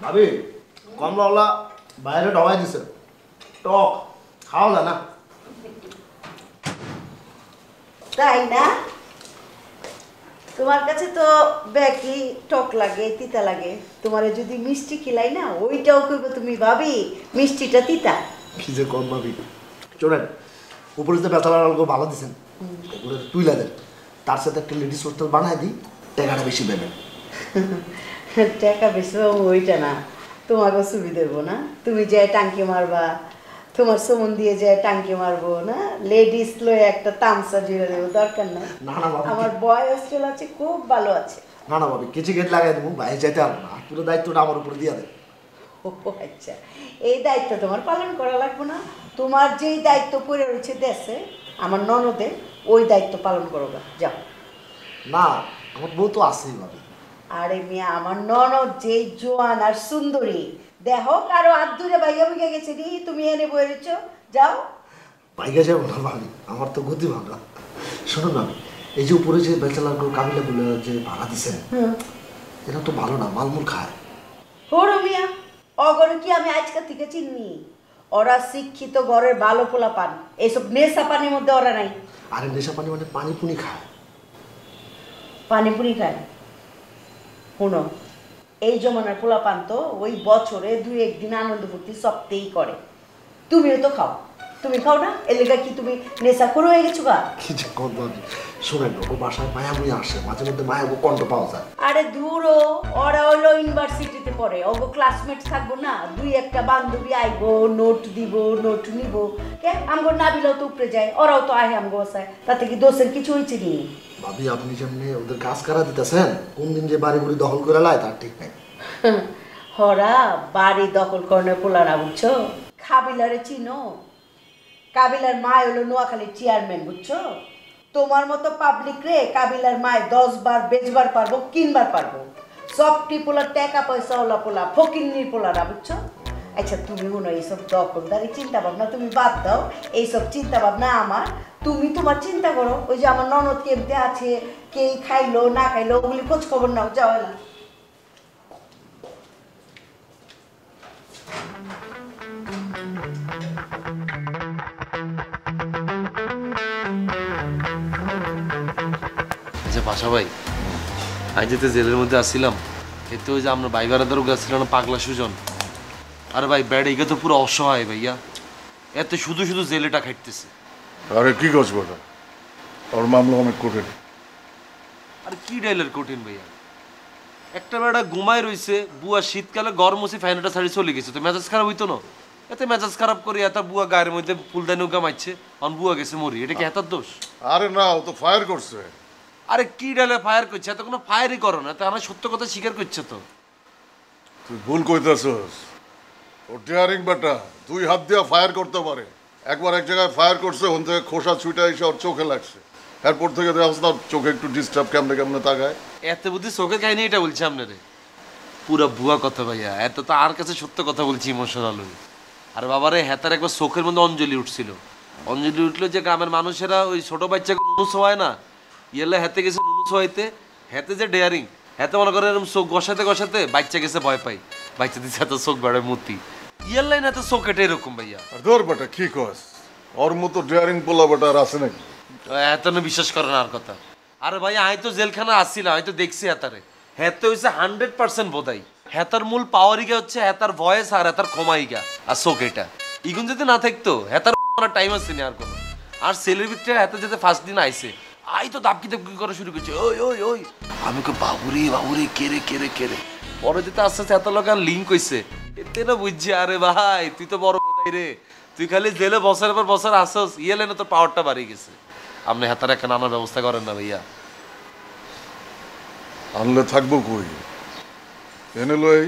ভাবি কমলাওয়ালা বাইরে ডবাই দিছে, টক খাওয়া যায় না। তাই না? তোমার কাছে তো ব্যাকি টক লাগে, তিতা লাগে। তোমারে যদি মিষ্টি খিলাই না, ওইটাও কইবো তুমি ভাবি মিষ্টিটা তিতা। কি যে কম ভাবি, চলেন উপরে যে বেতালার অল্প ভালো দিচ্ছেন ওগুলো তুইলা দেন, তার সাথে একটা লেডিস হোস্টেল বানায় দিই, টাকাটা বেশি দেবেন। টাকা বেশি ওইটা না, তোমাকে সুবিধা দেবো না। তুমি যে টাঙ্কি মারবা, তোমার সমন দিয়ে যে টাঙ্কি মারবো না, লেডিস লয়ে একটা তামসা জুড়ে দেবো, দরকার নাই। না না ভাবি, আমার বয় হোস্টেল আছে, খুব ভালো আছে। না না ভাবি, কিছু গেট লাগাই দেবো, বাইরে যাইতে পারবো না, পুরো দায়িত্বটা আমার উপরে দিয়ে দেন। ও আচ্ছা, এই দায়িত্ব তোমার পালন করা লাগবে না। তোমার যেই দায়িত্ব পড়ে রয়েছে দেশে আমার ননদের, ওই দায়িত্ব পালন করো গা, যাও। না আমার বউ তো আছেই ভাবি। আরে মিয়া, আমার ননদ যেই জোয়ান আর সুন্দরী, দেখো কারো হাত ধরে বাইয়া বুঝে গেছে নি, তুমি এনে বয়ে রয়েছ, যাও। বাইকে যাবো না ভাবি, আমার তো গতি ভাঙা। শোনো না, এই যে উপরে যে বেচালাগুলো কাবিলাগুলো যে ভাড়া দিচ্ছেন, এরা তো ভালো না, মালমুল খায়। হরো মিয়া, অগর কি আমি আজকাল থেকে চিনি? ওরা শিক্ষিত ঘরের ভালো পোলা পান, এইসব নেশা পানির মধ্যে ওরা নাই। আরে নেশা পানি মানে পানি পুনি খায়। পানিপুরি খায়? শুনো, এই জমানার পোলা পান তো ওই বছরে 2-1 দিন আনন্দ ফুর্তি সপ্তাহেই করে। তুমিও তো খাও, তুমি খাও না? এর লেগা কি তুমি নেশা করে হয়ে গেছো গা? কি যে কম ভাবি, শোনেন ও বাসায় মায়াবুই আসে, মাঝে মধ্যে মায়াবু কণ্ঠ পাওয়া যায়। আরে দূরও, ওরা হলো ইউনিভার্সিটিতে পড়ে, ওগো ক্লাসমেট থাকবো না, 2-1টা বান্ধবী আইবো, নোট দিব, নোট নিব। কে আমগো নাবিলাও তো উপরে যায়, ওরাও তো আহে আমগো বাসায়, তাতে কি দোষের কিছু হয়েছে কি? ভাবি আপনি যেমনি ওদের কাজ করা দিতেছেন, কোন দিন যে বাড়ি বুড়ি দখল করে লাই তার ঠিক নাই। হরা বাড়ি দখল করার পোলা না, বুঝছো? কাবিলারে চিনো? কাবিলার মা হলো নোয়াখালীর চেয়ারম্যান, বুঝছো? তোমার মতো পাবলিক রে কাবিলার মায় 10 বার বেচবার পারবো, কিনবার পারবো। সবটি পোলার টাকা পয়সা ওলা পোলা, ফকিন্নির পোলারা, বুঝছো? আচ্ছা তুমি মনে হয় এইসব দখলদারি চিন্তা ভাবনা তুমি বাদ দাও, এইসব চিন্তা ভাবনা আমার। তুমি তোমার চিন্তা করো, ওই যে আমার ননদ কেমতে আছে, কে খাইলো না খাইলো, ওগুলি খোঁজ খবর নাও, যাও না। আচ্ছা বাসা ভাই, আমি যেতে জেলের মধ্যে আসছিলাম, এতে ওই যে আমরা ভাই বেড়াদারও গেছিলাম না, পাগলা সুজন। আরে ভাই ব্যাড এগে তো পুরো অসহায় ভাইয়া, এতে শুধু শুধু জেলেটা খাইতেছে। আরে কি করছ বেটা, ওর মামলা অনেক কঠিন। আরে কি ডাইলের কঠিন ভাইয়া, একটা বেড়া ঘুমায় রইছে, বুয়া শীতকালে গরম হচ্ছে ফ্যানটা ছাড়ি চলে গেছে, তো মেজাজ খারাপ হইতো না? এতে মেজাজ খারাপ করে এত বুয়া গায়ের মধ্যে ফুলদানি নৌকা মারছে, অন বুয়া গেছে মরি, এটা কি এতার দোষ? আরে না, ও তো ফায়ার করছে। আরে কি ডাইলে ফায়ার করছে, এত কোনো ফায়ারই করো না, তা আমার সত্য কথা স্বীকার করছে তো। তুই ভুল কইতেছস, ও ডেয়ারিং বেটা, 2 হাত দিয়া ফায়ার করতে পারে। একবার এক জায়গায় ফায়ার করছে, ওন থেকে খোসা ছুটে এসে ওর চোখে লাগছে। এরপর থেকে দেখছ না চোখে একটু ডিস্টার্ব, কেমনে কেমনে তাকায়। এত বুদ্ধি চোখের কাহিনী এটা বলছি আপনারে, পুরা ভুয়া কথা ভাইয়া, এত তো আর কাছে সত্য কথা বলছি ইমোশনাল হয়ে। আর বাবারে হেতার একবার চোখের মধ্যে অঞ্জলি উঠছিল, অঞ্জলি উঠলো যে গ্রামের মানুষেরা ওই ছোট বাচ্চাকে নুনু ছোঁয়ায় না, ইয়েলে হেতে গেছে নুনু ছোঁয়াইতে, হেতে যে ডেয়ারিং, হেতে মনে করে এরকম চোখ গসাতে গসাতে বাচ্চা গেছে ভয় পাই, বাচ্চা দিচ্ছে এত চোখ বেড়ে মতি, ইয়ের লাইন এত চোখ এটা এরকম ভাইয়া। আর ধর বেটা কি কস, ওর মতো ডেয়ারিং পোলা বেটা আর আছে নাকি? এত না বিশ্বাস করে না আর কথা। আরে ভাই আমি তো জেলখানা আসছিলাম, আমি তো দেখছি হেতারে, হেতে হচ্ছে 100% বোধাই। হেতার মূল পাওয়ারিগা হচ্ছে হেতার ভয়েস আর হেতার ক্ষমাইগা আর চোখ, এটা ইগুন যদি না থাকতো হেতার টাইম আসছে না আর কোনো। আর সেলের ভিতরে হেতে যেতে ফার্স্ট দিন আইসে, আই তো দাপকি দাপকি করা শুরু করছে, ওই ওই ওই আমি কে বাবুরে বাবুরে কেরে কেরে কেরে। পরে যেতে আস্তে আস্তে এত লোক লিঙ্ক হইছে, এতে না বুঝছি আরে ভাই তুই তো বড় বোধাই রে, তুই খালি জেলে বছরের পর বছর আসস, ইয়ে লেনে তোর পাওয়ারটা বাড়ি গেছে। আপনি হেতার একটা নানার ব্যবস্থা করেন না ভাইয়া? আনলে থাকবো কই, এনে লই।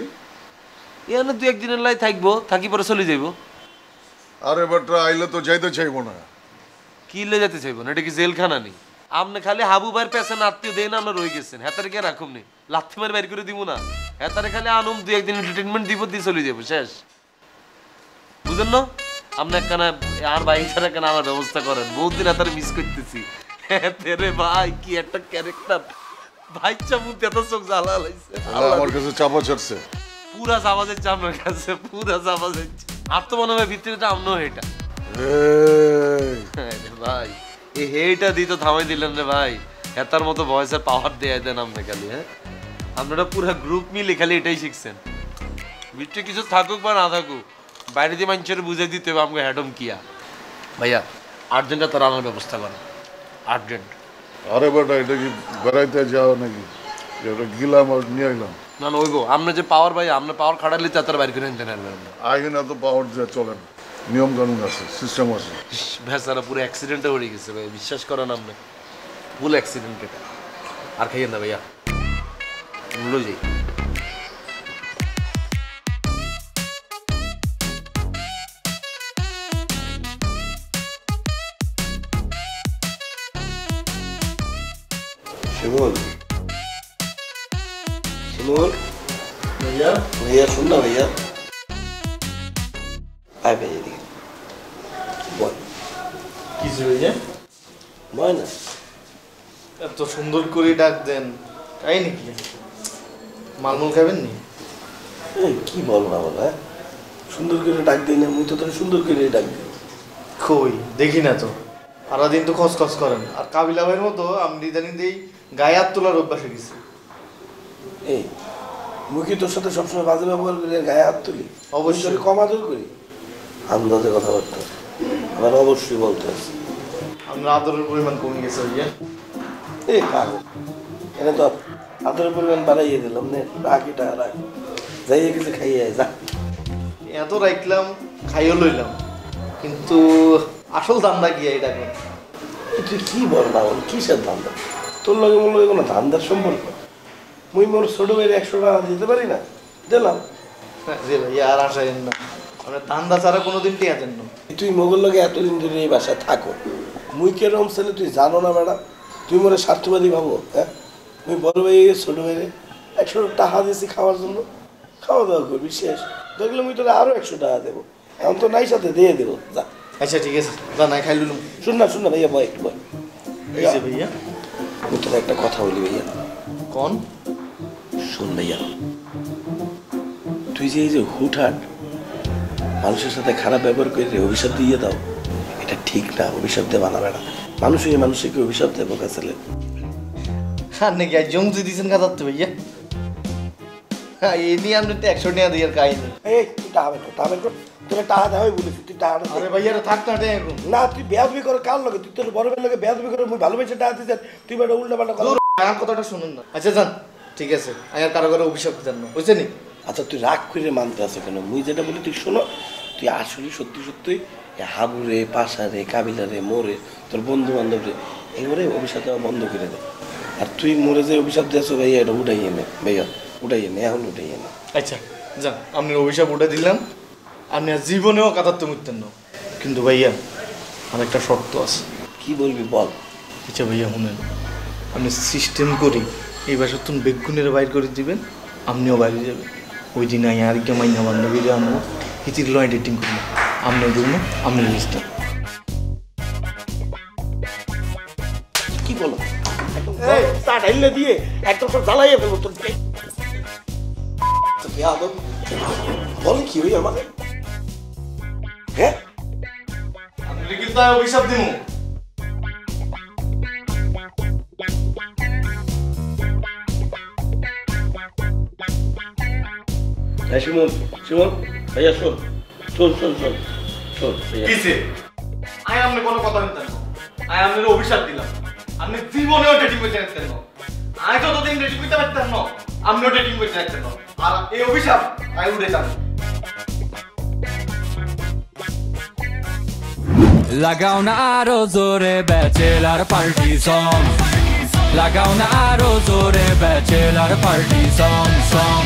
এনে 2-1 দিনের লাই থাকবো, থাকি পরে চলে যাইব। আরে বেটা আইলে তো যাইতে চাইবো না। কি লে যেতে চাইব না, এটা কি জেলখানা নেই? আপনি খালি হাবু ভাইয়ের পেছনে আত্মীয় দেন, আমরা রয়ে গেছেন, হেতারে কে রাখুন নি, লাথি মারি বাইর করে দিব না, হেতারে খালি আনুম 2-1 দিন এন্টারটেনমেন্ট দিব, দিয়ে চলে যাবো, শেষ। বুঝেন না? আপনি একখানা আর ভাই হিসাবে একখানা আনার ব্যবস্থা করেন, বহুত দিন হেতারে মিস করতেছি। তেরে ভাই কি একটা ক্যারেক্টার, ভাইচা মুখ এত চোখ জ্বালা লাইছে আমার কাছে চাপা চড়ছে। পুরা জামাজের চামড়ার কাছে পুরা জামাজের আর তো মনে হয় ভিতরেটা আমনো হেটা ভাই এই হেটা দিই তো থামাই দিলেন রে ভাই এতার মতো ভয়েসের পাওয়ার দেয় দেন আপনি খালি হ্যাঁ আপনারা পুরা গ্রুপ মিলে খালি এটাই শিখছেন ভিতরে কিছু থাকুক বা না থাকুক বাইরে দিয়ে মানুষের বুঝাই দিতে হবে আমাকে হ্যাডম কিয়া ভাইয়া আর্জেন্টটা তার আনার ব্যবস্থা করেন আর্জেন্ট আরে বেটা এটা কি বেড়াইতে যাও নাকি এটা গিলাম আর নিয়ে এলাম না না ওইগো আপনি যে পাওয়ার ভাই আপনি পাওয়ার খাটালে তার বাইর করে নিতে পারবেন আইন এত পাওয়ার যে চলে না নিয়ম কানুন আছে সিস্টেম আছে ভেসারা পুরো অ্যাক্সিডেন্টে হয়ে গেছে ভাই বিশ্বাস করেন আপনি ফুল অ্যাক্সিডেন্ট এটা আর খাইয়েন না ভাইয়া লই যাই শিমুল শিমুল ভাইয়া ভাইয়া শুন না ভাইয়া আয় ভাই এদিকে বল কিছু ভাইয়া বল না এত সুন্দর করে ডাক দেন তাই নাকি মালমুল খাবেন নি কি বল না বল হ্যাঁ সুন্দর করে ডাক দিই না মুই তো তোর সুন্দর করে ডাক দিই কই দেখি না তো সারাদিন তো খসখস করেন আর কাবিলা ভাইয়ের মতো আমি ইদানিং দিই গায়ে হাত তোলার অভ্যাসে গেছি এই মুই কি তোর সাথে সবসময় বাজে ব্যবহার করি আর গায়ে হাত তুলি অবশ্যই কম আদর করি আন্দাজে কথাবার্তা আমার অবশ্যই বলতে আছে আমরা আদরের পরিমাণ কমে গেছে ভাইয়া এই পাগল এটা তো আদরের পরিমাণ বাড়াইয়ে দিলাম নে রাখ এটা রাখ যাইয়ে কিছু খাইয়ে যা এত রাখলাম খাইও লইলাম কিন্তু আসল দামটা কি এটা এখন তুই কি বল না বল কিসের ধান্দা তোর লগে মোর লগে কোনো ধান্দার সম্পর্ক মুই মোর ছোট ভাইয়ের 100 টাকা দিতে পারি না দিলাম রে ভাইয়া আর আসাইন না আমরা ধান্দা ছাড়া কোনোদিন টিয়া দেন না তুই মোগল লগে এতদিন ধরে এই বাসায় থাকো মুই কেরম ছেলে তুই জানো না ম্যাডাম তুই মোরে স্বার্থবাদী ভাবো হ্যাঁ মুই বড় ভাই ছোট ভাইরে 100 টাকা দিয়েছি খাওয়ার জন্য খাওয়া দাওয়া করবি শেষ দেখলে মুই তোরা আরো 100 টাকা দেবো এখন তো নাই সাথে দিয়ে দেবো যা আচ্ছা ঠিক আছে যা নাই খাই লুলুম শুন না ভাইয়া বয় একটু বয় ভাইয়া মুই তোর একটা কথা বলি ভাইয়া কোন শোন ভাইয়া তুই যে এই যে হুটহাট মানুষের সাথে খারাপ ব্যবহার করে অভিশাপ দিয়ে দাও এটা ঠিক না অভিশাপ দেওয়া না বেড়া মানুষকে অভিশাপ দেবো কাছে আর নাকি আজ জমতে দিয়েছেন কাতারতে ভাইয়া হ্যাঁ এই নিয়ে আপনি তো 100 টাকা দিয়ে কাহিনি এই তুই টাকা বের কর তোরা টাকা দেওয়াই বলেছি তুই টাকা আরে ভাইয়া থাক না রে এখন না তুই বেয়াদবি করে কার লগে তুই তোর বড় ভাইয়ের লগে বেয়াদবি করে মুই ভালোবেসে টাকা দিতে তুই বেটা উল্টা পাল্টা কথা আমার কথাটা শুনুন না আচ্ছা যান ঠিক আছে আমি আর কারো অভিশাপ দেন না বুঝছেন আচ্ছা তুই রাগ করে মানতে আছো কেন মুই যেটা বলি তুই শোনো তুই আসলে সত্যি হাবুরে পাশারে কাবিলারে মোরে তোর বন্ধু বান্ধবরে এবারে অভিশাপ দেওয়া বন্ধ করে দে আর তুই মোরে যে অভিশাপ দিয়েছো ভাইয়া এটা উঠাইয়ে নে ভাইয়া উঠাইয়ে নে এখন উঠাইয়ে নে আচ্ছা যান আপনি অভিশাপ উঠে দিলাম আপনি আর জীবনেও কাতারতে মুখতেন না কিন্তু ভাইয়া আমার একটা শর্ত আছে কি বলবি বল আচ্ছা ভাইয়া শুনেন আপনি সিস্টেম করি এই বাসার তুমি বেগুনের বাইর করে দিবেন আপনিও বাইরে যাবেন ওই দিন আই আরেকটা মাইনা বান্ধবীরা আমরা হিতির লো এডিটিং করবো আপনিও দেখুন আপনি লিস্টটা কি বলো তা ঢাইলে দিয়ে একদম সব জ্বালাইয়ে ফেলবো তোর বল কি হই আমাকে হ্যাঁ আপনি কিন্তু অভিশাপ দিব শিমুল ভাইয়া শোন কিসে আই আপনি কোনো কথা বলতেন না আই আপনার অভিশাপ দিলাম আপনি জীবনেও ডেটিং করতে পারতেন না আই যতদিন ডেটিং করতে পারতেন না আপনিও ডেটিং করতে পারতেন না আর এই অভিশাপ আই উড়ে যান লাগাও না আরো জোরে ব্যাচেলার পার্টি সং লাগাও না আরো জোরে ব্যাচেলার পার্টি সং